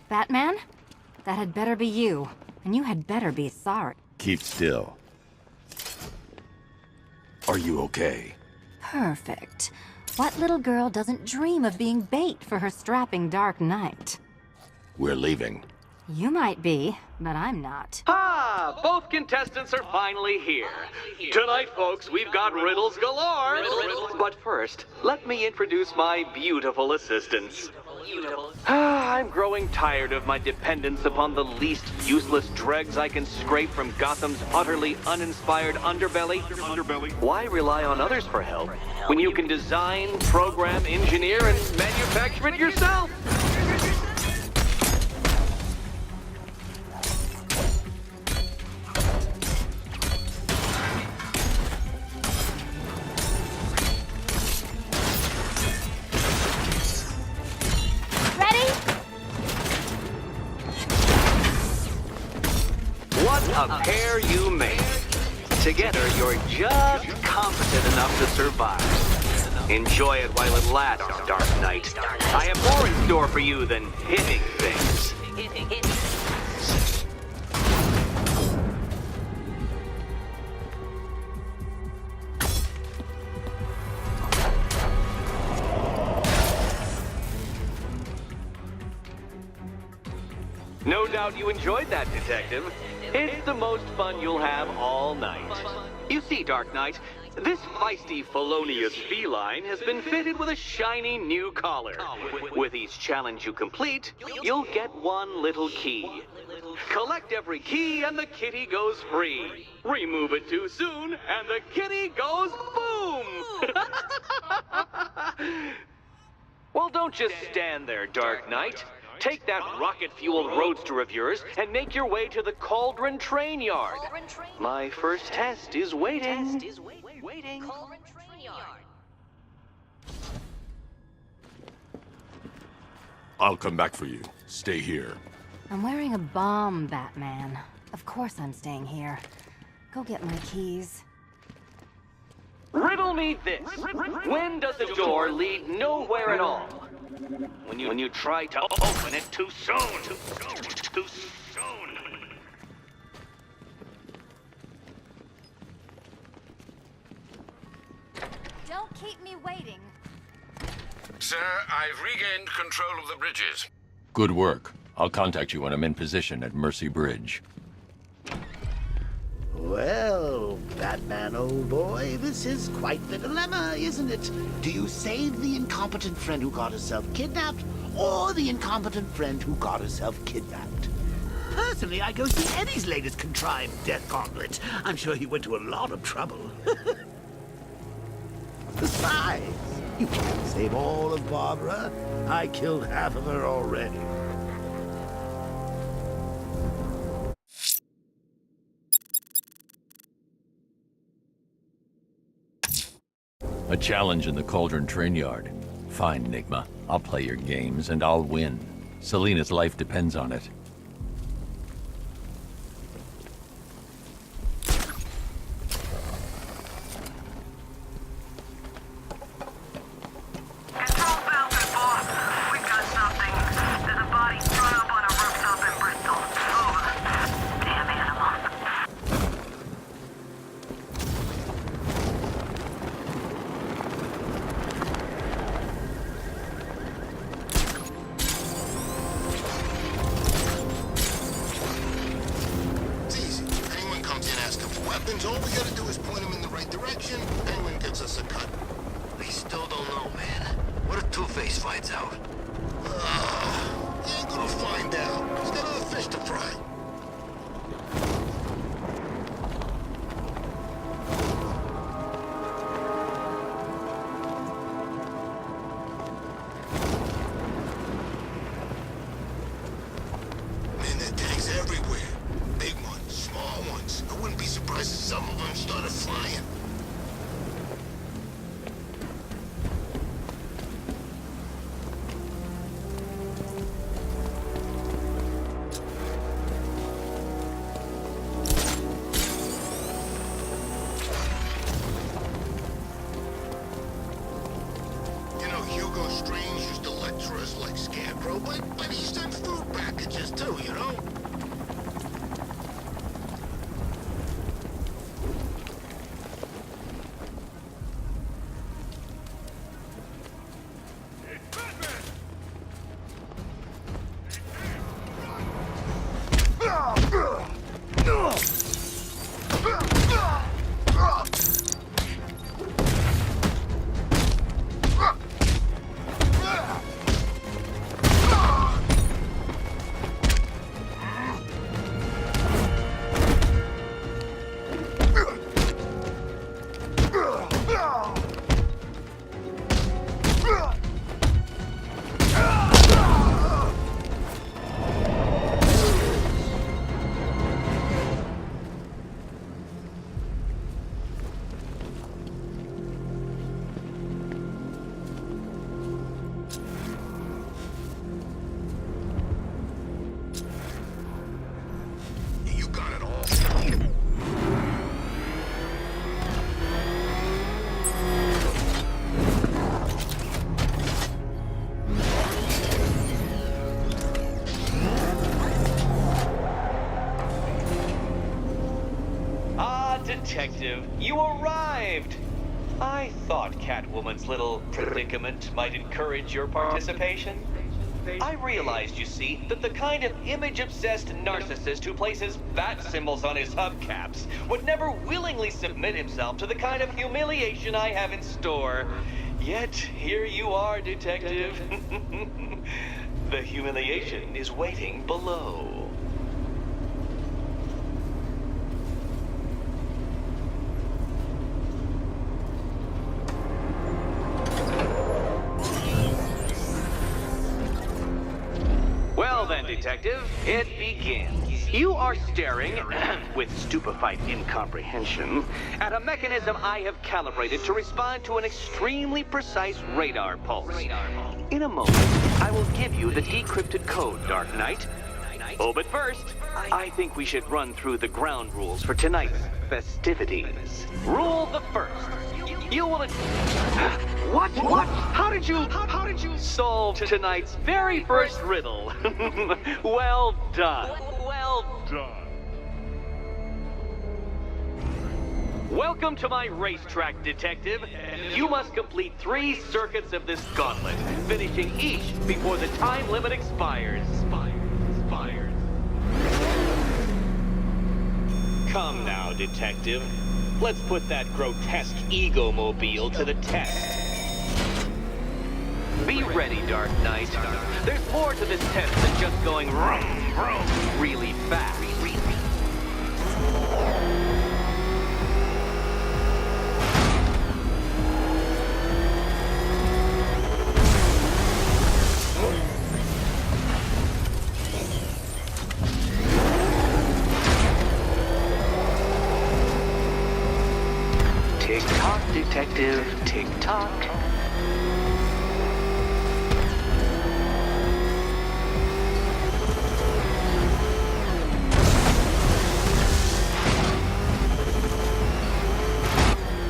Batman? That had better be you. And you had better be sorry. Keep still. Are you okay? Perfect. What little girl doesn't dream of being bait for her strapping Dark Knight? We're leaving. You might be, but I'm not. Ah, both contestants are finally here. Tonight, folks, we've got riddles galore. But first, let me introduce my beautiful assistants. I'm growing tired of my dependence upon the least useless dregs I can scrape from Gotham's utterly uninspired underbelly. Why rely on others for help when you can design, program, engineer, and manufacture it yourself? What a pair you make. Together, you're just competent enough to survive. Enjoy it while it lasts, Dark Knight. I have more in store for you than hitting things. No doubt you enjoyed that, Detective. It's the most fun you'll have all night. You see, Dark Knight, this feisty, felonious feline has been fitted with a shiny new collar. With each challenge you complete, you'll get one little key. Collect every key and the kitty goes free. Remove it too soon and the kitty goes boom! Well, don't just stand there, Dark Knight. Take that rocket-fueled roadster of yours and make your way to the Cauldron Train Yard. My first test is waiting. I'll come back for you. Stay here. I'm wearing a bomb, Batman. Of course I'm staying here. Go get my keys. Riddle me this. When does a door lead nowhere at all? When you try to open it too soon. Too soon. Don't keep me waiting. Sir, I've regained control of the bridges. Good work. I'll contact you when I'm in position at Mercy Bridge. Well, Batman, old boy, this is quite the dilemma, isn't it? Do you save the incompetent friend who got herself kidnapped, or the incompetent friend who got herself kidnapped? Personally, I go see Eddie's latest contrived death gauntlet. I'm sure he went to a lot of trouble. Besides, you can't save all of Barbara. I killed half of her already. A challenge in the Cauldron Train Yard. Fine, Enigma. I'll play your games and I'll win. Selina's life depends on it. All we gotta do is point him in the right direction, Penguin gives us a cut. They still don't know, man. What if Two-Face finds out? He ain't gonna find out. He's got other fish to fry. Man, there are tanks everywhere. Big ones, small ones. I wouldn't be surprised if some of them started Detective, you arrived! I thought Catwoman's little predicament might encourage your participation. I realized, you see, that the kind of image-obsessed narcissist who places bat symbols on his hubcaps would never willingly submit himself to the kind of humiliation I have in store. Yet, here you are, Detective. The humiliation is waiting below. Well then, Detective, it begins. You are staring, with stupefied incomprehension, at a mechanism I have calibrated to respond to an extremely precise radar pulse. In a moment, I will give you the decrypted code, Dark Knight. Oh, but first, I think we should run through the ground rules for tonight's festivities. Rule the first. You will... What? How did you solve tonight's very first riddle? Well done. Welcome to my racetrack, Detective. You must complete 3 circuits of this gauntlet, finishing each before the time limit expires. Come now, Detective. Let's put that grotesque ego-mobile to the test. Be ready, Dark Knight. There's more to this test than just going vroom, vroom really fast. Tick-tock, Detective, tick-tock.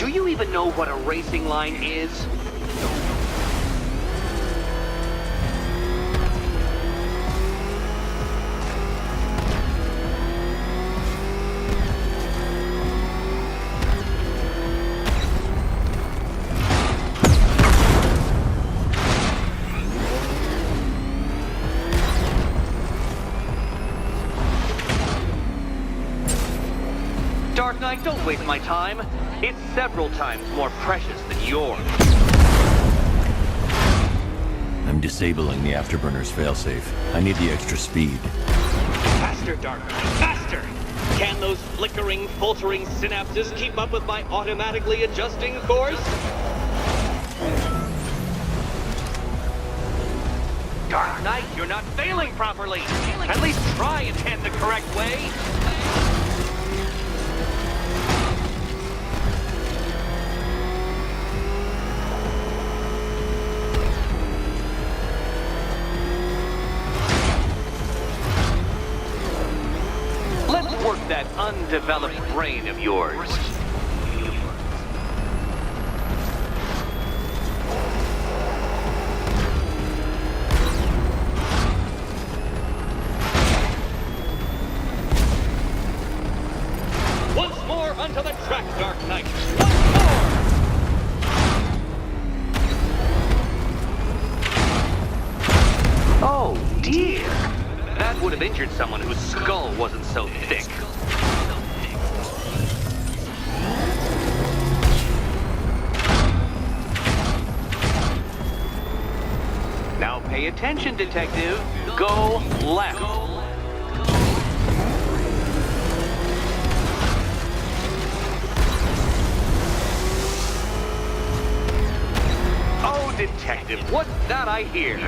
Do you even know what a racing line is? Dark Knight, don't waste my time. It's several times more precious than yours. I'm disabling the afterburner's failsafe. I need the extra speed. Faster, Dark Knight, faster! Can those flickering, faltering synapses keep up with my automatically adjusting course? Dark Knight, you're not failing properly! At least try and head the correct way! Work that undeveloped brain of yours. Once more onto the track, Dark Knight. Once more! Oh, dear. That would have injured someone whose skull wasn't so thick. Now pay attention, Detective. Go left. Oh, Detective, what's that I hear?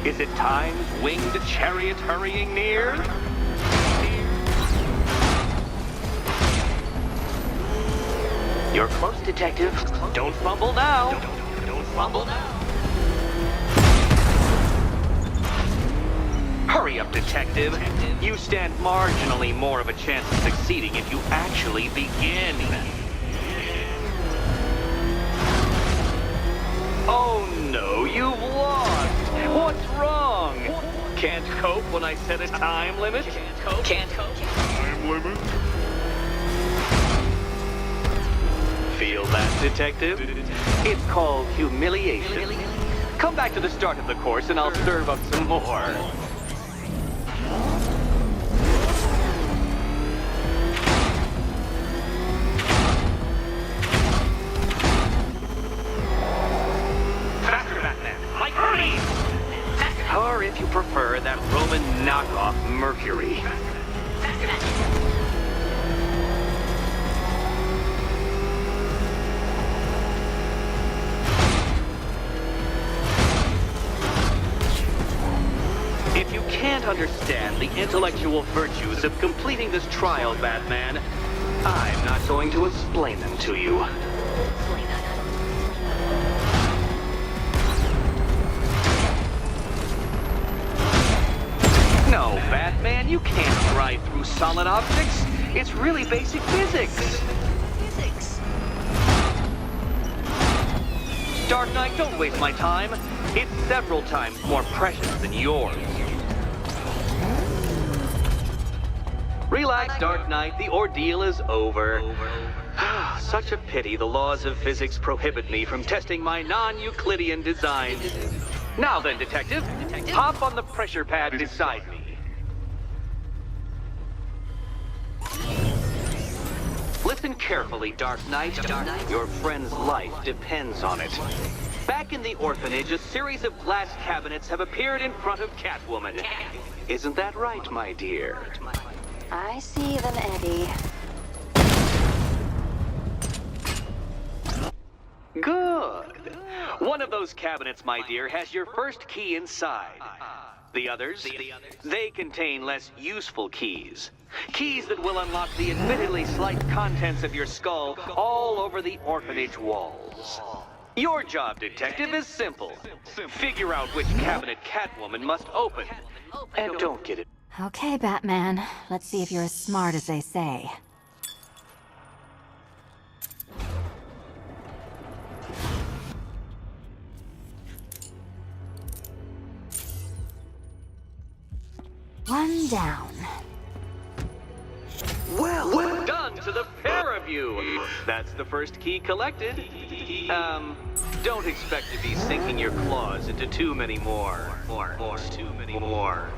Is it time's winged chariot hurrying near? You're close, Detective. Don't fumble now. Don't fumble now. Hurry up, Detective. You stand marginally more of a chance of succeeding if you actually begin. Oh no, you've lost. What's wrong? Can't cope when I set a time limit? Can't cope. Time limit? feel that, Detective? It's called humiliation. Come back to the start of the course and I'll serve up some more. Or if you prefer, that Roman knockoff Mercury. If you can't understand the intellectual virtues of completing this trial, Batman, I'm not going to explain them to you. No, Batman, you can't ride through solid objects. It's really basic physics. Dark Knight, don't waste my time. It's several times more precious than yours. Relax, Dark Knight. The ordeal is over. Such a pity the laws of physics prohibit me from testing my non-Euclidean designs. Now then, Detective, hop on the pressure pad beside me. Listen carefully, Dark Knight. Your friend's life depends on it. Back in the orphanage, a series of glass cabinets have appeared in front of Catwoman. Isn't that right, my dear? I see them, Eddie. Good. One of those cabinets, my dear, has your first key inside. The others, they contain less useful keys. Keys that will unlock the admittedly slight contents of your skull all over the orphanage walls. Your job, Detective, is simple. Figure out which cabinet Catwoman must open. And don't get it. Okay, Batman. Let's see if you're as smart as they say. One down. Well done to the pair of you. That's the first key collected. Don't expect to be sinking your claws into too many more. Too many more.